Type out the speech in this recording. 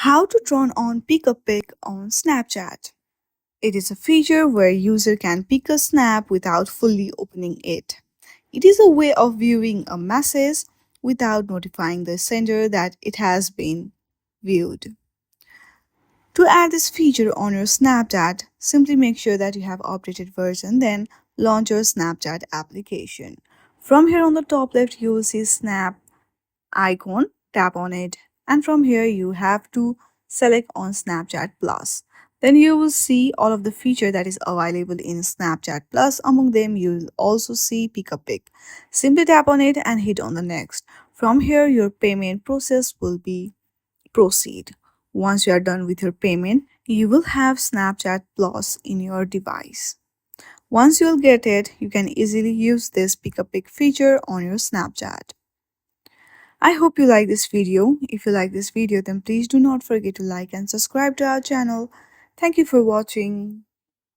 How to turn on Pick a Pic on Snapchat. It is a feature where user can pick a snap without fully opening it. It is a way of viewing a message without notifying the sender that it has been viewed. To add this feature on your Snapchat, simply make sure that you have updated version, then launch your Snapchat application. From here on the top left, you will see Snap icon, tap on it, and from here you have to select on Snapchat Plus. Then you will see all of the feature that is available in Snapchat Plus. Among them you will also see Pick a Pic. Simply tap on it and hit on the next. From here your payment process will be proceed. Once you are done with your payment, you will have Snapchat Plus in your device. Once you'll get it, you can easily use this Pick a Pic feature on your Snapchat. I hope you like this video. If you like this video, then please do not forget to like and subscribe to our channel. Thank you for watching.